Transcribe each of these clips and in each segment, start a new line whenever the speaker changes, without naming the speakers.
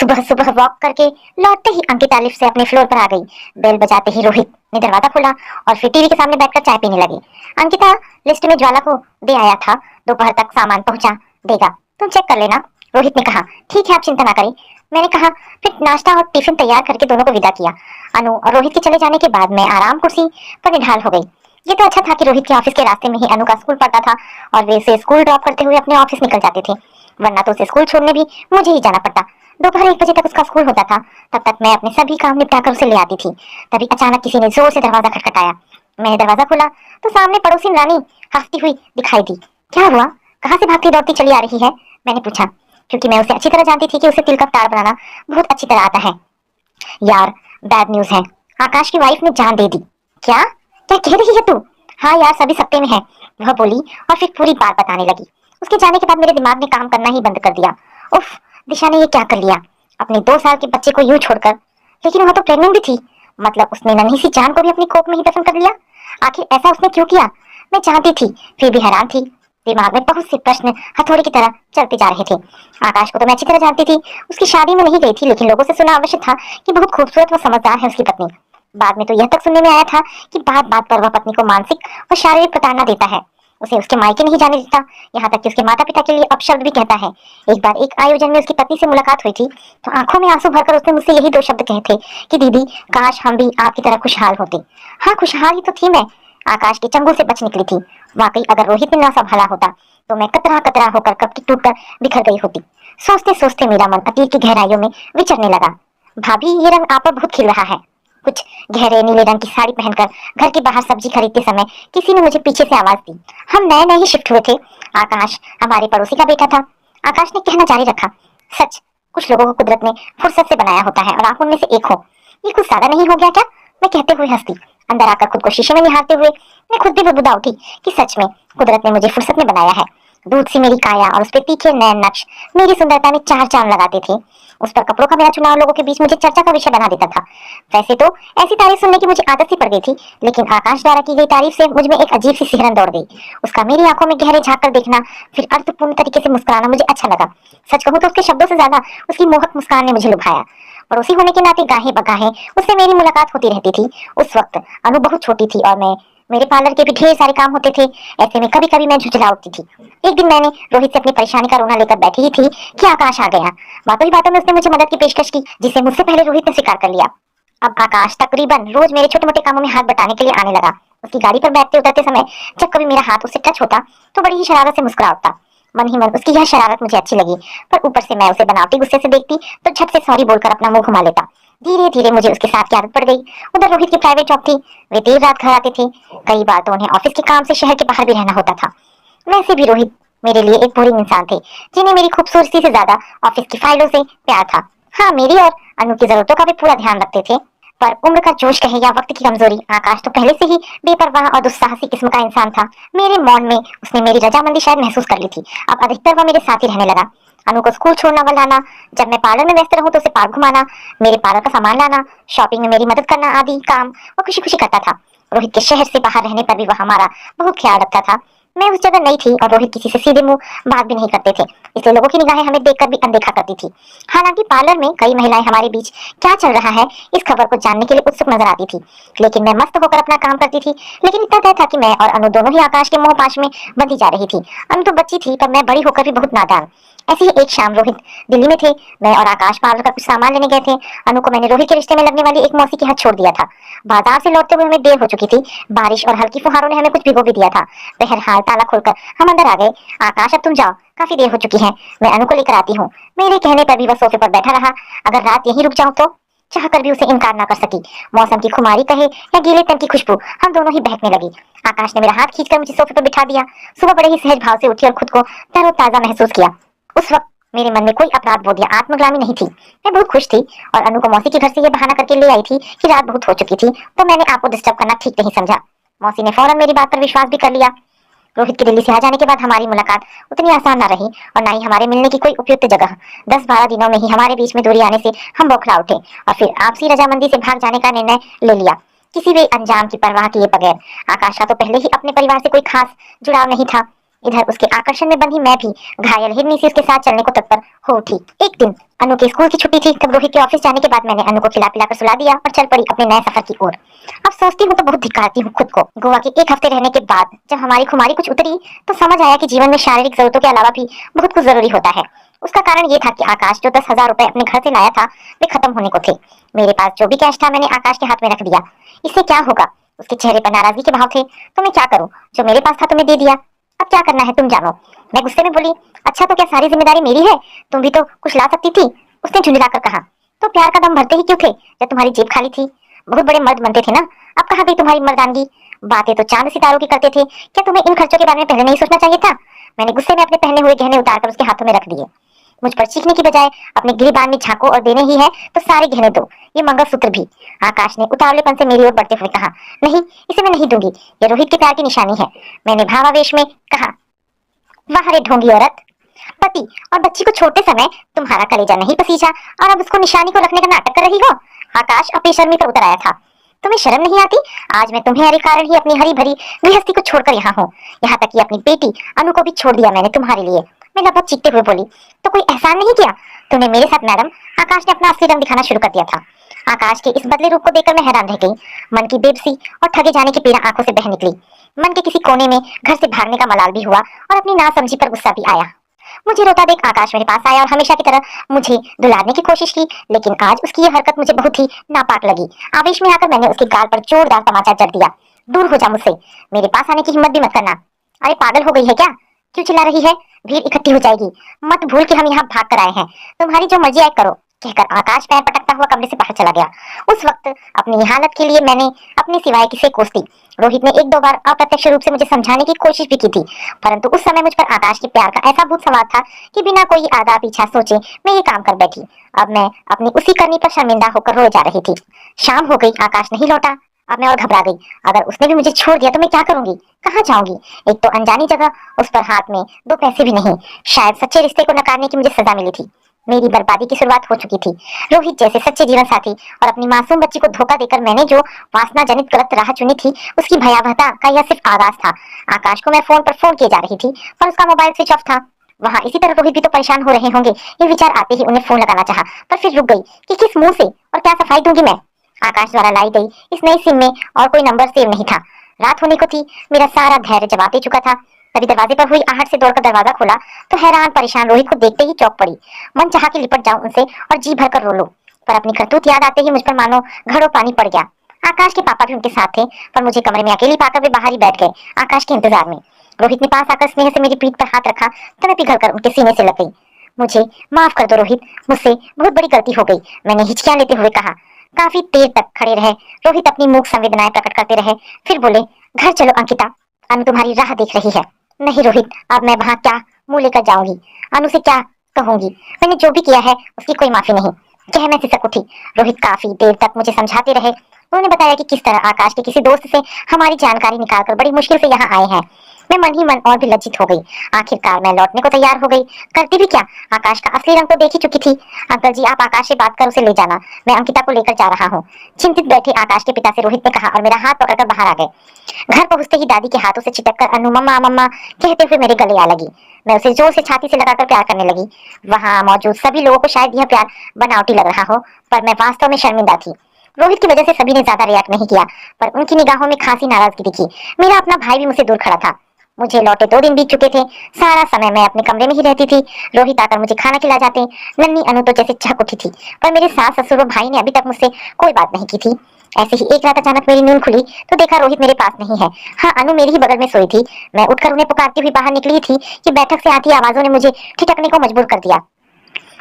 सुबह सुबह वॉक करके लौटते ही अंकिता लिफ्ट से अपने फ्लोर पर आ गई। बेल बजाते ही रोहित ने दरवाजा खोला और फिर टीवी के सामने बैठकर चाय पीने लगे। अंकिता लिस्ट में ज्वाला को दे आया था, दोपहर तक सामान पहुंचा देगा, तुम चेक कर लेना। रोहित ने कहा ठीक है, आप चिंता ना करें। मैंने कहा, फिर नाश्ता और टिफिन तैयार करके दोनों को विदा किया। अनु और रोहित के चले जाने के बाद मैं आराम कुर्सी पर निढाल हो गई। ये तो अच्छा था कि रोहित के ऑफिस के रास्ते में ही अनु का स्कूल पड़ता था और वे उसे स्कूल ड्रॉप करते हुए अपने ऑफिस निकल जाते थे, वरना तो उसे स्कूल छोड़ने भी मुझे ही जाना पड़ता। दोपहर 1 बजे तक उसका स्कूल होता था, तब तक मैं अपने सभी काम निपटाकर उसे ले आती थी। तभी अचानक किसी ने जोर से दरवाजा खटखटाया। मैंने दरवाजा खोला तो सामने पड़ोसी रानी हंसती हुई दिखाई दी। क्या हुआ, कहाँ से भागती दौड़ती चली आ रही है, मैंने पूछा, क्योंकि मैं उसे अच्छी तरह जानती थी कि उसे तिल का तार बनाना बहुत अच्छी तरह आता है। यार बैड न्यूज है, आकाश की वाइफ ने जान दे दी। क्या क्या कह रही है तू? हाँ यार, सभी सत्ते में है, वह बोली और फिर पूरी बात बताने लगी। उसके जाने के बाद मेरे दिमाग ने काम करना ही बंद कर दिया। उफ, दिशा ने ये क्या कर लिया, अपने 2 साल के बच्चे को यूं छोड़कर। लेकिन वह तो प्रेग्नेंट भी थी, मतलब उसने नन्ही सी जान को भी अपनी कोख में ही दफन कर लिया। आखिर ऐसा उसने क्यों किया? मैं जानती थी, फिर भी हैरान थी। दिमाग में बहुत से प्रश्न हथौड़े की तरह चलते जा रहे थे। आकाश को तो मैं अच्छी तरह जानती थी, उसकी शादी में नहीं गई थी, लेकिन लोगों से सुना अवश्य था कि बहुत खूबसूरत व समझदार है उसकी पत्नी। बाद में तो यह तक सुनने में आया था कि बात बात पर वह पत्नी को मानसिक और शारीरिक प्रताड़ना देता है, उसे उसके मायके नहीं जाने देता, यहाँ तक कि उसके माता पिता के लिए अपशब्द भी कहता है। एक बार एक आयोजन में उसकी पत्नी से मुलाकात हुई थी, तो आंखों में आंसू भरकर उसने मुझसे यही 2 शब्द कहे थे कि दीदी, काश हम भी आपकी तरह खुशहाल होते। हाँ, खुशहाल ही तो थी मैं, आकाश के चंगुल से बच निकली थी। वाकई अगर रोहित ने ना संभाला होता तो मैं कतरा कतरा होकर कपटी टूटकर बिखर गई होती। सोचते सोचते मेरा मन अतीत की गहराइयों में विचरने लगा। भाभी, ये रंग आप पर बहुत खिल रहा है। कुछ गहरे नीले रंग की साड़ी पहनकर घर के बाहर सब्जी खरीदते समय किसी ने मुझे पीछे से आवाज दी। हम नए नए ही शिफ्ट हुए थे, आकाश हमारे पड़ोसी का बेटा था। आकाश ने कहना जारी रखा, सच, कुछ लोगों को कुदरत ने फुर्सत से बनाया होता है और आप उनमें से एक हो। ये कुछ ज्यादा नहीं हो गया क्या? मैं कहते हुए हंसती। अंदर आकर खुद को शीशे में निहारते हुए मैं खुद भी बुदबुदा उठी कि सच में कुदरत ने मुझे फुर्सत में बनाया है। दूध सी मेरी काया और उस पे तीखे नैन नक्श मेरी सुंदरता में 4 चांद लगाते थे। उस पर कपड़ों का मेरा चुनाव लोगों के बीच मुझे चर्चा का विषय बना देता था। वैसे तो ऐसी तारीफ सुनने की मुझे आदत सी पड़ गई थी, लेकिन आकाश द्वारा की गई तारीफ से मुझ में एक अजीब सी सिहरन दौड़ गई। उसका मेरी आंखों में गहरे झांक कर देखना, फिर अर्थपूर्ण तरीके से मुस्कुराना मुझे अच्छा लगा। सच कहूं तो उसके शब्दों से ज्यादा उसकी मोहक मुस्कान ने मुझे लुभाया। पड़ोसी होने के नाते गाहे बगाहे उससे मेरी मुलाकात होती रहती थी। उस वक्त अनु बहुत छोटी थी और मेरे पार्लर के भी ढेर सारे काम होते थे। ऐसे में कभी कभी मैं झुंझला उठती थी। एक दिन मैंने रोहित से अपनी परेशानी का रोना लेकर बैठी ही थी कि आकाश आ गया। बातों ही बातों में उसने मुझे मदद की पेशकश की, जिसे मुझसे पहले रोहित ने स्वीकार कर लिया। अब आकाश तकरीबन रोज मेरे छोटे मोटे कामों में हाथ बटाने के लिए आने लगा। उसकी गाड़ी पर बैठते उतरते समय जब कभी मेरा हाथ उससे टच होता तो बड़ी ही शरारत से मुस्कुरा उठता। मन ही मन उसकी यह शरारत मुझे अच्छी लगी, पर ऊपर से मैं उसे बनावटी गुस्से से देखती तो झट से सॉरी बोलकर अपना मुंह घुमा लेता। धीरे धीरे मुझे उसके साथ की आदत पड़ गई। उधर रोहित की प्राइवेट जॉब थी, वे देर रात घर आते थे। कई बार तो उन्हें ऑफिस के काम से शहर के बाहर भी रहना होता था। वैसे भी रोहित मेरे लिए एक बोरिंग इंसान थे, जिन्हें मेरी खूबसूरती से ज्यादा ऑफिस की फाइलों से प्यार था। हाँ, मेरी और अनु की जरूरतों का भी पूरा ध्यान रखते थे, पर उम्र का जोश कहे या वक्त की कमजोरी, आकाश तो पहले से ही बेपरवाह और दुस्साहसी किस्म का इंसान था। मेरे मौन में उसने मेरी रजामंदी शायद महसूस कर ली थी। अब अधिकतर वह मेरे साथ ही रहने लगा। अनु को स्कूल छोड़ना व लाना, जब मैं पार्लर में व्यस्त रहूं तो उसे पार्क घुमाना, मेरे पार्लर का सामान लाना, शॉपिंग में मेरी मदद करना आदि काम वो खुशी खुशी करता था। रोहित के शहर से बाहर रहने पर भी वह हमारा बहुत ख्याल रखता था। मैं उस जगह नई थी और रोहित किसी से सीधे मुंह बात भी नहीं करते थे, इसलिए लोगों की निगाहें हमें देखकर भी अनदेखा करती थी। हालांकि पार्लर में कई महिलाएं हमारे बीच क्या चल रहा है इस खबर को जानने के लिए उत्सुक नजर आती थी, लेकिन मैं मस्त होकर अपना काम करती थी। लेकिन इतना तय था कि मैं और अनु दोनों ही आकाश के मोह पाश में बंधी जा रही थी। अनु तो बच्ची थी, पर मैं बड़ी होकर भी बहुत नादान। ऐसी ही एक शाम रोहित दिल्ली में थे, मैं और आकाश पार्लर का कुछ सामान लेने गए थे। अनु को मैंने रोहित के रिश्ते में लगने वाली एक मौसी के हाथ छोड़ दिया था। बाजार से लौटते हुए हमें देर हो चुकी थी। बारिश और हल्की फुहारों ने हमें कुछ भिगो भी दिया था। बहरहाल ताला खोलकर हम अंदर आ गए। आकाश, अब तुम जाओ, काफी देर हो चुकी है, मैं अनु को लेकर आती हूँ। मेरे कहने पर भी वह सोफे पर बैठा रहा। अगर रात यहीं रुक जाऊं तो? चाहकर भी उसे इनकार न कर सकी। मौसम की खुमारी कहे या गीले तन की खुशबू, हम दोनों ही बहकने लगी। आकाश ने मेरा हाथ खींचकर मुझे सोफे पर बिठा दिया। सुबह बड़े ही सहज भाव से उठी और खुद को तरोताजा महसूस किया। उस वक्त मेरे मन में कोई अपराध बोध या आत्मग्लानि नहीं थी। मैं बहुत खुश थी और अनु को मौसी के घर से यह बहाना करके ले आई थी कि रात बहुत हो चुकी थी, तो मैंने आपको डिस्टर्ब करना ठीक नहीं समझा। मौसी ने फौरन मेरी बात पर विश्वास भी कर लिया। रोहित के दिल्ली से आ जाने के बाद हमारी मुलाकात उतनी आसान न रही और न ही हमारे मिलने की कोई उपयुक्त जगह। 10-12 दिनों में ही हमारे बीच में दूरी आने से हम बौखला उठे और फिर आपसी रजामंदी से भाग जाने का निर्णय ले लिया, किसी भी अंजाम की परवाह किए बगैर। आकाश का तो पहले ही अपने परिवार से कोई खास जुड़ाव नहीं था। इधर उसके आकर्षण में बंधी मैं भी घायल हिरनी से उसके साथ चलने को तत्पर हो उठी। एक दिन अनु के स्कूल की छुट्टी थी, तब रोहित के ऑफिस जाने के बाद मैंने अनु को खिला पिलाकर सुला दिया और चल पड़ी अपने नए सफर की ओर। अब सोचती हूँ तो बहुत धिक्कारती हूँ खुद को। गोवा के एक हफ्ते रहने के बाद जब हमारी खुमारी कुछ उतरी तो समझ आया कि जीवन में शारीरिक जरूरतों के अलावा भी बहुत कुछ जरूरी होता है। उसका कारण ये था कि आकाश जो 10,000 रुपए अपने घर से लाया था वे खत्म होने को थे। मेरे पास जो भी कैश था मैंने आकाश के हाथ में रख दिया। इससे क्या होगा? उसके चेहरे पर नाराजगी के भाव थे। तो मैं क्या करूं? जो मेरे पास था तुम्हें दे दिया, अब क्या करना है तुम जानो। मैं गुस्से में बोली, अच्छा तो क्या सारी जिम्मेदारी मेरी है? तुम भी तो कुछ ला सकती थी। उसने झुंझलाकर कहा, तो प्यार का दम भरते ही क्यों थे जब तुम्हारी जेब खाली थी? बहुत बड़े मर्द बनते थे ना, अब कहाँ गई तुम्हारी मर्दानगी? बातें तो चांद सितारों की करते थे, क्या तुम्हें इन खर्चों के बारे में पहले नहीं सोचना चाहिए था? मैंने गुस्से में अपने पहने हुए गहने उतारकर उसके हाथों में रख दिए। मुझ पर चीखने की बजाय अपने गिरबान में झांको और देने ही है तो सारे गहने दो, ये मंगलसूत्र भी। आकाश ने उतावलेपन से मेरी ओर बढ़ते हुए कहा, नहीं इसे मैं नहीं दूंगी, ये रोहित के प्यार की निशानी है। मैंने भावावेश में कहा, वाह रे ढोंगी औरत, पति और बच्ची को छोड़ते समय तुम्हारा कलेजा नहीं पसीजा और अब उसको निशानी को रखने का नाटक कर रही हो। आकाश अपनी शर्मी पर उतर आया था। तुम्हें शर्म नहीं आती? आज मैं तुम्हारे कारण ही अपनी हरी भरी गृहस्थी को छोड़कर यहाँ हूँ, यहाँ तक कि अपनी बेटी अनु को भी छोड़ दिया मैंने तुम्हारे लिए। मैं लगभग चीखते हुए बोली, तो कोई एहसान नहीं किया तूने मेरे साथ मैडम? आकाश ने अपना असली रंग दिखाना शुरू कर दिया था। आकाश के इस बदले रूप को देखकर मैं हैरान रह गई। मन की बेबसी और ठगे जाने की पीड़ा आंखों से बह निकली। मन के किसी कोने में घर से भागने का मलाल भी हुआ और अपनी नासमझी पर गुस्सा भी आया। मुझे रोता देख आकाश मेरे पास आया और हमेशा की तरह मुझे दुलारने की कोशिश की, लेकिन आज उसकी यह हरकत मुझे बहुत ही नापाक लगी। आवेश में आकर मैंने उसके गाल पर जोरदार तमाचा जड़ दिया। दूर हो जा मुझसे, मेरे पास आने की हिम्मत भी मत करना। अरे पागल हो गई है क्या? क्यों चिल्ला रही है? भीड़ इकट्ठी हो जाएगी, मत भूल कि हम यहाँ भाग कर आए हैं। तुम्हारी जो मर्जी आए करो, कहकर आकाश पैर पटकता हुआ कमरे से बाहर चला गया। उस वक्त अपनी हालत के लिए मैंने अपने सिवाय किसे कोसती। रोहित ने एक दो बार अप्रत्यक्ष रूप से मुझे समझाने की कोशिश भी की थी, परंतु उस समय मुझ पर आकाश के प्यार का ऐसा भूत सवार था कि बिना कोई आधा पीछा सोचे मैं ये काम कर बैठी। अब मैं अपनी उसी करनी पर शर्मिंदा होकर रोए जा रही थी। शाम हो गई, आकाश नहीं लौटा। अब मैं और घबरा गई। अगर उसने भी मुझे छोड़ दिया तो मैं क्या करूंगी? कहाँ जाऊंगी? एक तो अनजानी जगह, उस पर हाथ में दो पैसे भी नहीं। शायद सच्चे रिश्ते को नकारने की मुझे सजा मिली थी। मेरी बर्बादी की शुरुआत हो चुकी थी। रोहित जैसे सच्चे जीवन साथी और अपनी मासूम बच्ची को धोखा देकर मैंने जो वासना जनित गलत राह चुनी थी, उसकी भयावहता का यह सिर्फ आगाज था। आकाश को मैं फोन पर फोन किए जा रही थी पर उसका मोबाइल स्विच ऑफ था। वहां इसी तरह रोहित भी तो परेशान हो रहे होंगे, ये विचार आते ही उन्हें फोन लगाना चाहा, पर फिर रुक गई कि किस मुंह से और क्या सफाई दूंगी मैं। आकाश द्वारा लाई गई इस नई सिम में और कोई नंबर सेव नहीं था। रात होने को थी, मेरा सारा धैर्य जवाब दे चुका था। तभी दरवाजे पर हुई आहट से दौड़कर दरवाजा खोला तो हैरान परेशान रोहित को देखते ही चौंक पड़ी। मन चाहा कि लिपट जाऊं उनसे और जी भरकर रो लूं, पर अपनी करतूत याद आते ही मुझ पर मानो घड़ों पानी पड़ गया। आकाश के पापा भी उनके साथ थे, पर मुझे कमरे में अकेली पाकर वे बाहर ही बैठ गए आकाश के इंतजार में। रोहित ने पास आकर स्नेह से मेरी पीठ पर हाथ रखा तो मैं पिघल कर उनके सीने से लग गई। मुझे माफ कर दो रोहित, मुझसे बहुत बड़ी गलती हो गई, मैंने हिचकियां लेते हुए कहा। काफी देर तक खड़े रहे। रोहित अपनी मूक संवेदनाएं प्रकट करते रहे, फिर बोले, घर चलो अंकिता, अनु तुम्हारी राह देख रही है। नहीं रोहित, अब मैं वहां क्या मुंह लेकर जाऊंगी? अनु से क्या कहूंगी? मैंने जो भी किया है उसकी कोई माफी नहीं, कह मैं सिसक उठी। रोहित काफी देर तक मुझे समझाते रहे। उन्होंने बताया कि किस तरह आकाश के किसी दोस्त से हमारी जानकारी निकालकर बड़ी मुश्किल से यहाँ आए हैं। मैं मन ही मन और भी लज्जित हो गई। आखिरकार मैं लौटने को तैयार हो गई। करती भी क्या, आकाश का असली रंग तो देख ही चुकी थी। अंकल जी आप आकाश से बात कर उसे ले जाना, मैं अंकिता को लेकर जा रहा हूँ। चिंतित बैठे आकाश के पिता से रोहित ने कहा और मेरा हाथ पकड़कर बाहर आ गए। घर पहुंचते ही दादी के हाथों से चिटककर अनु मम्मा मम्मा कहते हुए मेरे गले आ लगी। मैं उसे जोर से छाती से लगाकर प्यार करने लगी। वहां मौजूद सभी लोगों को शायद यह प्यार बनावटी लग रहा हो, पर मैं वास्तव में शर्मिंदा थी। रोहित की वजह से सभी ने ज्यादा रिएक्ट नहीं किया, पर उनकी निगाहों में खासी नाराजगी दिखी। मेरा अपना भाई भी मुझसे दूर खड़ा था। मुझे लौटे 2 दिन बीत चुके थे। सारा समय मैं अपने कमरे में ही रहती थी। रोहित आकर मुझे खाना खिला जाते। नन्ही अनु तो जैसे चहक उठी थी, पर मेरे सास ससुर और भाई ने अभी तक मुझसे कोई बात नहीं की थी। ऐसे ही एक रात अचानक मेरी नींद खुली तो देखा रोहित मेरे पास नहीं है। हाँ, अनु मेरी ही बगल में सोई थी। मैं उठकर उन्हें पुकारती हुई बाहर निकली थी कि बैठक से आती आवाजों ने मुझे ठिठकने को मजबूर कर दिया।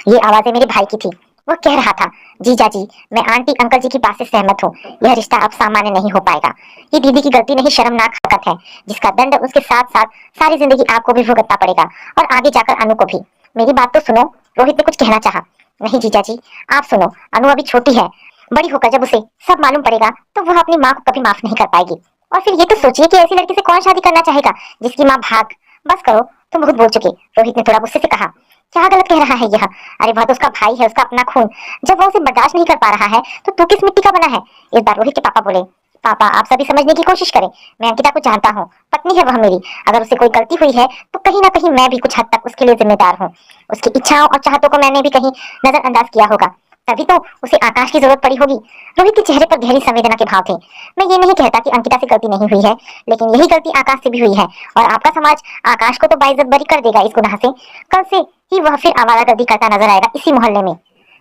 ये आवाजें मेरे भाई की थी। वो कह रहा था, जीजा जी मैं आंटी अंकल जी की बात से सहमत हूँ, यह रिश्ता अब सामान्य नहीं हो पाएगा। ये दीदी की गलती नहीं, शर्मनाक हरकत है जिसका दंड उसके साथ साथ सारी जिंदगी आपको भी भुगतना पड़ेगा और आगे जाकर अनु को भी। मेरी बात तो सुनो। रोहित ने कुछ कहना चाहा। नहीं जीजा जी आप सुनो, अनु अभी छोटी है, बड़ी होकर जब उसे सब मालूम पड़ेगा तो वह अपनी माँ को कभी माफ नहीं कर पाएगी। और फिर ये तो सोचिए कि ऐसी लड़की से कौन शादी करना चाहेगा जिसकी माँ भाग। बस करो, तुम बहुत बोल चुके, रोहित ने थोड़ा गुस्से से कहा। क्या गलत कह रहा है यह? अरे वह तो उसका भाई है, उसका अपना खून। जब वो उसे बर्दाश्त नहीं कर पा रहा है तो तू किस मिट्टी का बना है? इस बार रोहित के पापा बोले, पापा आप सभी समझने की कोशिश करें, मैं अंकिता को जानता हूँ, पत्नी है वह मेरी। अगर उससे कोई गलती हुई है तो कहीं ना कहीं मैं भी कुछ हद तक उसके लिए जिम्मेदार हूँ। उसकी इच्छाओं और चाहतों को मैंने भी कहीं नजरअंदाज किया होगा, तभी तो उसे आकाश की जरूरत पड़ी होगी। रोहित के चेहरे पर गहरी संवेदना के भाव थे। मैं ये नहीं कहता कि अंकिता से गलती नहीं हुई है, लेकिन यही गलती आकाश से भी हुई है, और आपका समाज आकाश को तो बाइज्जत बरी कर देगा इस गुनाह से। कल से ही वह फिर आवारागर्दी करता नजर आएगा इसी मोहल्ले में।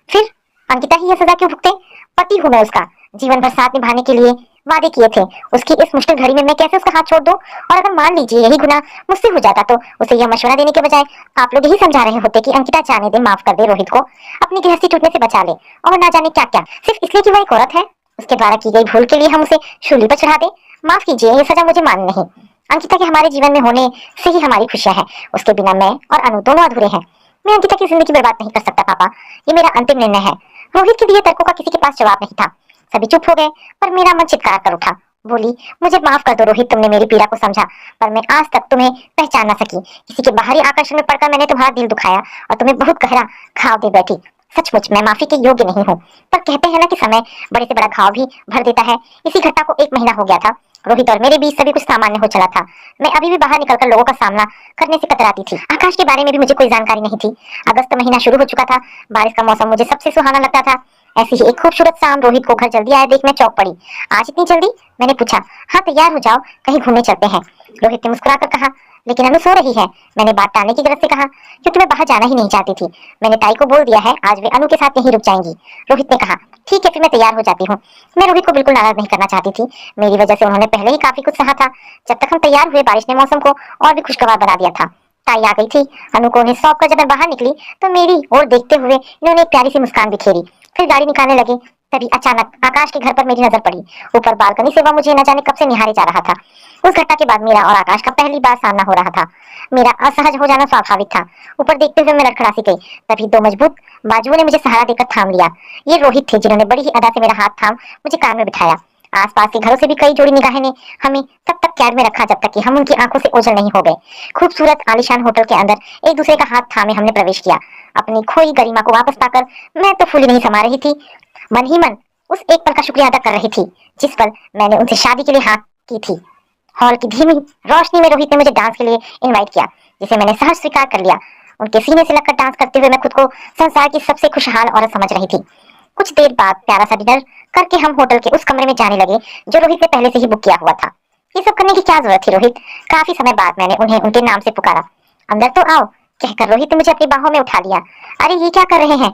फिर अंकिता ही यह सजा क्यों भुगते? पति हूँ मैं उसका, जीवन भर साथ निभाने के लिए वादे किए थे। उसकी इस मुश्किल घड़ी में मैं कैसे उसका हाथ छोड़ दूं? और अगर मान लीजिए यही गुनाह मुझसे हो जाता तो उसे यह मशवरा देने के बजाय आप लोग यही समझा रहे होते कि अंकिता जाने दे, माफ कर दे रोहित को, अपनी गृहस्थी टूटने से बचा ले, और ना जाने क्या क्या, सिर्फ इसलिए कि वह एक औरत है। उसके द्वारा की गई भूल के लिए हम उसे शूली पर चढ़ा दे? माफ कीजिए, ये सजा मुझे मान्य नहीं। अंकिता के हमारे जीवन में होने से ही हमारी खुशियां हैं। उसके बिना मैं और अनु दोनों अधूरे हैं। मैं अंकिता की जिंदगी बर्बाद नहीं कर सकता पापा, ये मेरा अंतिम निर्णय है। रोहित के दिए तर्कों का किसी के पास जवाब नहीं था। सभी चुप हो गए, पर मेरा मन चित्कार कर उठा। बोली, मुझे माफ कर दो रोहित, तुमने मेरी पीड़ा को समझा, पर मैं आज तक तुम्हें पहचान ना सकी। किसी के बाहरी आकर्षण में पड़कर मैंने तुम्हारा दिल दुखाया और तुम्हें बहुत गहरा घाव दे बैठी। सचमुच मैं माफी के योग्य नहीं हूँ, पर कहते हैं ना कि समय बड़े से बड़ा घाव भी भर देता है। इसी घटना को 1 महीना हो गया था। रोहित और मेरे बीच सभी कुछ सामान्य हो चला था। मैं अभी भी बाहर निकलकर लोगों का सामना करने से कतराती थी। आकाश के बारे में भी मुझे कोई जानकारी नहीं थी। अगस्त महीना शुरू हो चुका था। बारिश का मौसम मुझे सबसे सुहाना लगता था। ऐसी ही एक खूबसूरत शाम रोहित को घर जल्दी आया देख मैं चौंक पड़ी। आज इतनी जल्दी? मैंने पूछा। हाँ तैयार हो जाओ, कहीं घूमने चलते हैं, रोहित ने मुस्कुराकर कहा। लेकिन अनु सो रही है, मैंने बात टालने की गरज से कहा, क्योंकि मैं बाहर जाना ही नहीं चाहती थी। मैंने ताई को बोल दिया है आज वे अनु के साथ यहीं रुक जाएंगी। रोहित ने कहा, ठीक है फिर मैं तैयार हो जाती हूँ। मैं रोहित को बिल्कुल नाराज नहीं करना चाहती थी। मेरी वजह से उन्होंने पहले ही काफी कुछ सहा था। जब तक हम तैयार हुए बारिश ने मौसम को और भी खुशगवार बना दिया था। ताई आ गई थी। अनु को उन्हें सौंप कर जब मैं बाहर निकली तो मेरी ओर देखते हुए इन्होंने एक प्यारी सी मुस्कान बिखेरी, फिर गाड़ी निकालने लगे। तभी अचानक आकाश के घर पर मेरी नजर पड़ी। ऊपर बालकनी से वह मुझे न जाने कब से निहारे जा रहा था। उस घटना के बाद मेरा और आकाश का पहली बार सामना हो रहा था। मेरा असहज हो जाना स्वाभाविक था। ऊपर देखते हुए मैं लड़खड़ासी गई। तभी 2 मजबूत बाजुओं ने मुझे सहारा देकर थाम लिया। ये रोहित थे, जिन्होंने बड़ी ही अदा से मेरा हाथ थाम मुझे कार में बिठाया। आसपास के घरों से भी कई जोड़ी निगाहें ने हमें तब तक कैद में रखा जब तक कि हम उनकी आंखों से ओझल नहीं हो गए। खूबसूरत आलीशान होटल के अंदर एक दूसरे का हाथ थामे हमने प्रवेश किया। अपनी खोई गरिमा को वापस पाकर मैं तो फूली नहीं समा रही थी, मन ही मन उस एक पल का शुक्रिया अदा कर रही थी जिस पल मैंने उनसे शादी के लिए हाँ की थी। हॉल की धीमी रोशनी में रोहित ने मुझे डांस के लिए इनवाइट किया, जिसे मैंने सहज स्वीकार कर लिया। उनके सीने से लगकर डांस करते हुए मैं खुद को संसार की सबसे खुशहाल औरत समझ रही थी। कुछ देर बाद प्यारा सा डिनर करके हम होटल के उस कमरे में जाने लगे जो रोहित ने पहले से ही बुक किया हुआ था। ये सब करने की क्या जरूरत थी रोहित? काफी समय बाद मैंने उन्हें उनके नाम से पुकारा। अंदर तो आओ, कहकर रोहित ने मुझे अपनी बाहों में उठा लिया। अरे ये क्या कर रहे हैं?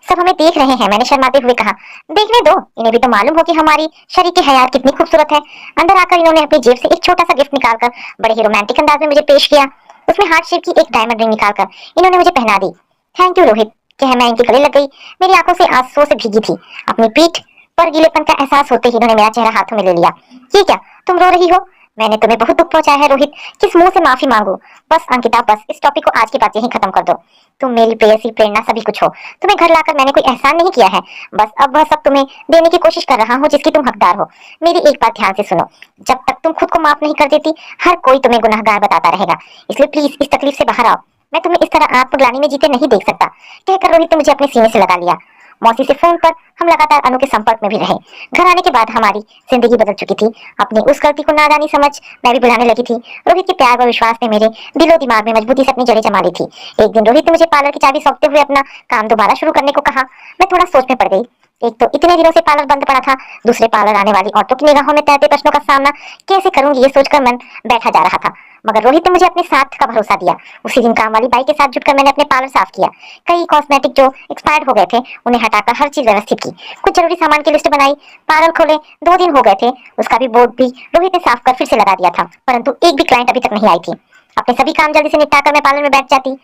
सब हमें देख रहे हैं, मैंने शर्माते हुए कहा। देखने दो, इन्हें भी तो मालूम हो कि हमारी शरीके हयात कितनी खूबसूरत है। अंदर आकर इन्होंने अपनी जेब से एक छोटा सा गिफ्ट निकालकर बड़े ही रोमांटिक अंदाज में मुझे पेश किया। उसमें हार्ट शेप की एक डायमंड रिंग निकालकर इन्होंने मुझे पहना दी। थैंक यू रोहित, कह मैं इनके गले लग गई। मेरी आंखों से आंसुओं से भीगी थी। अपनी पीठ पर गीलेपन का एहसास होते ही इन्होंने मेरा चेहरा हाथों में ले लिया। ये क्या, तुम रो रही हो? मैंने तुम्हें बहुत दुख पहुंचाया है रोहित, किस मुंह से माफी मांगू? बस अंकिता, बस इस टॉपिक को आज की बात यहीं खत्म कर दो। तुम मेरी प्रेयसी, प्रेरणा, सभी कुछ हो। तुम्हें घर लाकर मैंने कोई एहसान नहीं किया है, बस अब वह सब तुम्हें देने की कोशिश कर रहा हूँ जिसकी तुम हकदार हो। मेरी एक बात ध्यान से सुनो, जब तक तुम खुद को माफ नहीं कर देती हर कोई तुम्हें गुनहगार बताता रहेगा। इसलिए प्लीज इस तकलीफ से बाहर आओ। मैं तुम्हें इस तरह आत्मग्लानि में जीते नहीं देख सकता, कहकर रोहित ने मुझे अपने सीने से लगा लिया। मौसी से फोन पर हम लगातार अनु के संपर्क में भी रहे। घर आने के बाद हमारी जिंदगी बदल चुकी थी। अपनी उस गलती को नादानी समझ मैं भी भुलाने लगी थी। रोहित के प्यार और विश्वास ने मेरे दिलो दिमाग में मजबूती से अपनी जड़ें जमा ली थी। एक दिन रोहित ने मुझे पार्लर की चाबी सौंपते हुए अपना काम दोबारा शुरू करने को कहा। मैं थोड़ा सोच में पड़ गई। एक तो इतने दिनों से पार्लर बंद पड़ा था, दूसरे पार्लर आने वाली औरतों की निगाहों में तैरते प्रश्नों का सामना कैसे करूंगी ये सोचकर मन बैठा जा रहा था। मगर रोहित ने मुझे अपने साथ का भरोसा दिया। उसी दिन काम वाली बाई के साथ जुटकर मैंने अपने पार्लर साफ किया। कई कॉस्मेटिक जो एक्सपायर्ड हो गए थे उन्हें हटाकर हर चीज व्यवस्थित की। कुछ जरूरी सामान की लिस्ट बनाई। पार्लर खोले 2 दिन हो गए थे, उसका भी बोर्ड भी रोहित ने साफ कर फिर से लगा दिया था, परंतु एक भी क्लाइंट अभी तक नहीं आई थी। अपने सभी काम जल्दी से निपटाकर मैं पार्लर में बैठ जाती।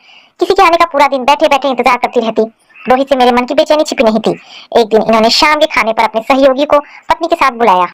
किसी के आने का पूरा दिन बैठे बैठे इंतजार करती रहती। रोहित से मेरे मन की बेचैनी छिपी नहीं थी। एक दिन इन्होंने शाम के खाने पर अपने सहयोगी को पत्नी के साथ बुलाया।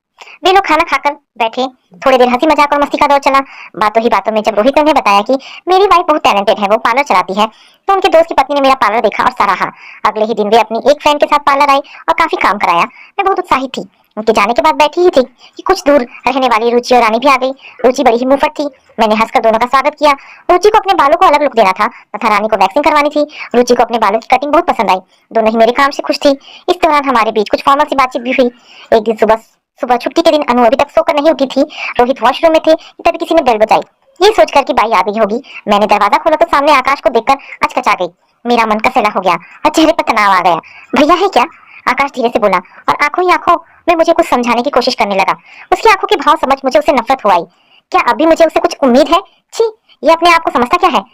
वे लोग खाना खाकर बैठे। थोड़ी देर हंसी मजाक और मस्ती का दौर चला। बातों ही बातों में जब रोहित ने उन्हें बताया कि मेरी वाइफ बहुत टैलेंटेड है, वो पार्लर चलाती है, तो उनके दोस्त की पत्नी ने मेरा पार्लर देखा और सराहा। अगले ही दिन वे अपनी एक फ्रेंड के साथ पार्लर आई और काफी काम कराया। मैं बहुत उत्साहित थी। उनके जाने के बाद बैठी ही थी कि कुछ दूर रहने वाली रुचि और रानी भी आ गई। रुचि बड़ी ही मुंहफट थी। मैंने हंसकर दोनों का स्वागत किया। रुचि को अपने बालों को अलग लुक देना था तथा रानी को वैक्सिंग करवानी थी। रुचि को अपने बालों की कटिंग बहुत पसंद आई। दोनों ही मेरे काम से खुश थी। इस दौरान हमारे बीच कुछ फॉर्मल सी बातचीत भी हुई। एक दिन सुबह सुबह छुट्टी के दिन अनु अभी तक सोकर नहीं उठी थी। रोहित वॉशरूम में थे तभी किसी ने बेल बजाई। ये सोचकर कि बाई आ गई होगी, मैंने दरवाजा खोला तो सामने आकाश को देखकर अचकचा गई। मेरा मन का सैला हो गया और चेहरे पर तनाव आ गया। भैया है क्या? आकाश धीरे से बोला और आंखों ही आंखों में मुझे कुछ समझाने की कोशिश करने लगा। उसकी आंखों के भाव समझ मुझे उससे नफरत हो आई। क्या अभी मुझे उससे कुछ उम्मीद है? छी, ये अपने आप को समझता क्या है?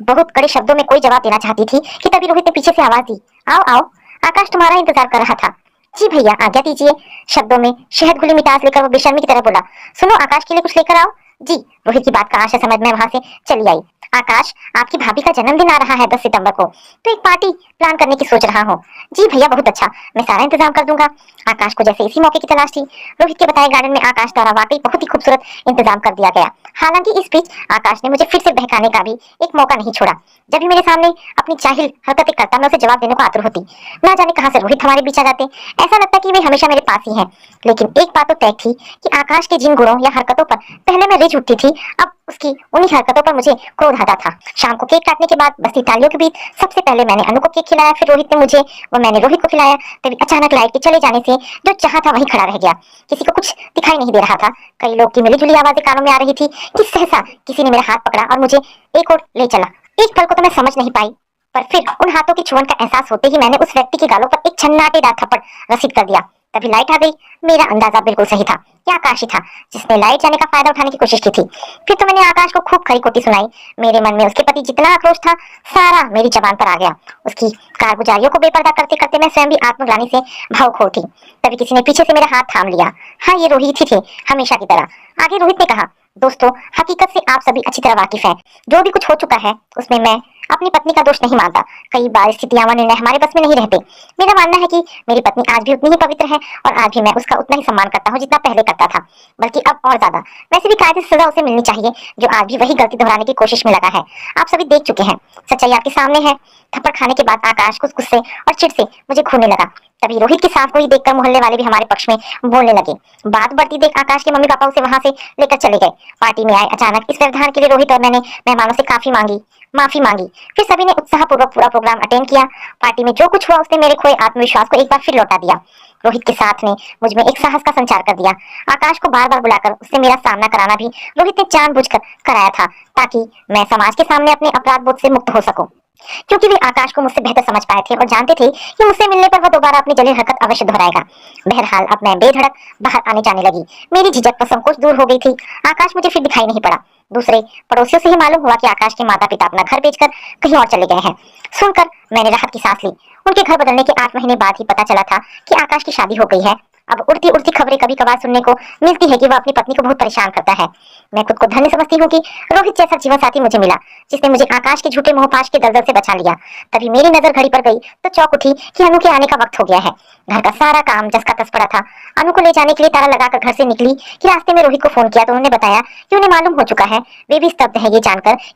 बहुत कड़े शब्दों में कोई जवाब देना चाहती थी कि तभी रोहित ने पीछे से आवाज दी, आओ आओ। आकाश तुम्हारा इंतजार कर रहा था। जी भैया, आज्ञा दीजिए। शब्दों में शहद घुली मिठास लेकर वो बेशर्मी की तरह बोला, सुनो आकाश के लिए कुछ लेकर आओ। जी। रोहित की बात का आशा समझ में वहां से चली आई। आकाश, आपकी भाभी का जन्मदिन आ रहा है 10 सितंबर को, तो एक पार्टी प्लान करने की सोच रहा हूँ। जी भैया, बहुत अच्छा, मैं सारा इंतजाम कर दूंगा। आकाश को जैसे इसी मौके की तलाश थी, रोहित के बताए गार्डन में आकाश द्वारा वाकई बहुत ही खूबसूरत इंतजाम कर दिया गया। हालांकि इस बीच आकाश ने मुझे फिर से बहकाने का भी एक मौका नहीं छोड़ा। जब भी मेरे सामने अपनी जाहिल हरकतें करता, मैं उसे जवाब देने को आतुर होती। ना जाने कहां से रोहित हमारे बीच आ जाते। ऐसा लगता कि वे हमेशा मेरे पास ही हैं। लेकिन एक बात तो तय थी कि आकाश के जिन गुणों या हरकतों पर पहले मैं रिझ उठती थी, अब उसकी उन्हीं हरकतों पर मुझे क्रोध आता था। शाम को केक काटने के बाद बस्ती तालियों के बीच सबसे पहले मैंने अनु को केक खिलाया, फिर रोहित ने मुझे व मैंने रोहित को खिलाया। तभी अचानक लाइट के चले जाने से जो चाहा था वहीं खड़ा रह गया। किसी को कुछ दिखाई नहीं दे रहा था। कई लोग की मिलीजुली आवाजें कानों में आ रही थी कि सहसा किसी ने मेरा हाथ पकड़ा और मुझे एक और ले चला। एक पल को तो मैं समझ नहीं पाई, पर फिर उन हाथों की छुअन का एहसास होते ही मैंने उस व्यक्ति के गालों पर एक छन्नाटेदार थप्पड़ रसीद कर दिया। तभी लाइट आ गई। मेरा अंदाजा बिल्कुल सही था, ये आकाश ही था जिसने लाइट जाने का फायदा उठाने की कोशिश की थी। फिर तो मैंने आकाश को खूब खरी खोटी सुनाई। मेरे मन में उसके प्रति जितना आक्रोश था, सारा मेरी जबान पर आ गया। उसकी कारगुजारियों को बेपर्दा करते करते मैं स्वयं भी आत्मग्लानि से भावुक हो थी। तभी किसी ने पीछे से मेरा हाथ थाम लिया। हाँ, ये रोहित ही थे, हमेशा की तरह। आगे रोहित ने कहा, दोस्तों, हकीकत से आप सभी अच्छी तरह वाकिफ हैं। जो भी कुछ हो चुका है उसमें मैं अपनी पत्नी का दोष नहीं मानता। कई बार स्थितियां व निर्णय हमारे बस में नहीं रहते। मेरा मानना है कि मेरी पत्नी आज भी उतनी ही पवित्र है और आज भी मैं उसका उतना ही सम्मान करता हूँ जितना पहले करता था, बल्कि अब और ज्यादा। वैसे भी कायदे से सजा उसे मिलनी चाहिए जो आज भी वही गलती दोहराने की कोशिश में लगा है। आप सभी देख चुके हैं, सच्चाई आपके सामने है। थप्पड़ खाने के बाद आकाश कुछ गुस्से और चिढ़ से मुझे घूरने लगा। तभी रोहित की साफ गोई देखकर मोहल्ले वाले भी हमारे पक्ष में बोलने लगे। बात बढ़ती देख आकाश के मम्मी पापा उसे वहां से लेकर चले गए। पार्टी में आए अचानक इस व्यवधान के लिए रोहित और मैंने मेहमानों से माफी मांगी। फिर सभी ने उत्साहपूर्वक पूरा प्रोग्राम अटेंड किया। पार्टी में जो कुछ हुआ उसने मेरे खोए आत्मविश्वास को एक बार फिर लौटा दिया। रोहित के साथ ने मुझ में एक साहस का संचार कर दिया। आकाश को बार बार बुलाकर उससे मेरा सामना कराना भी रोहित ने जानबूझकर कराया था, ताकि मैं समाज के सामने अपने अपराध बोध से मुक्त हो सकूं। क्योंकि वे आकाश को मुझसे बेहतर समझ पाए थे और जानते थे कि मुझसे मिलने पर वह दोबारा अपनी जलील हरकत अवश्य दोहराएगा। बहरहाल अब मैं बेधड़क बाहर आने जाने लगी। मेरी झिझक व संकोच दूर हो गई थी। आकाश मुझे फिर दिखाई नहीं पड़ा। दूसरे पड़ोसियों से ही मालूम हुआ कि आकाश के माता पिता अपना घर बेचकर कहीं और चले गए हैं। सुनकर मैंने राहत की सांस ली। उनके घर बदलने के 8 महीने बाद ही पता चला था कि आकाश की शादी हो गई है। अब उड़ती उड़ती खबरें कभी कभार सुनने को मिलती है कि वह अपनी पत्नी को बहुत परेशान करता है। मैं खुद को धन्य समझती हूँ कि रोहित जैसा जीवन साथी मुझे मिला, जिसने मुझे आकाश के झूठे मोहपाश के दलदल से बचा लिया। तभी मेरी नजर घड़ी पर गई तो चौंक उठी कि अनु के आने का वक्त हो गया है। घर का सारा काम जस का तस पड़ा था। अनु को ले जाने के लिए ताला लगाकर घर से निकली कि रास्ते में रोहित को फोन किया तो उन्होंने बताया कि उन्हें मालूम हो चुका है। वे भी स्तब्ध है ये जानकर कि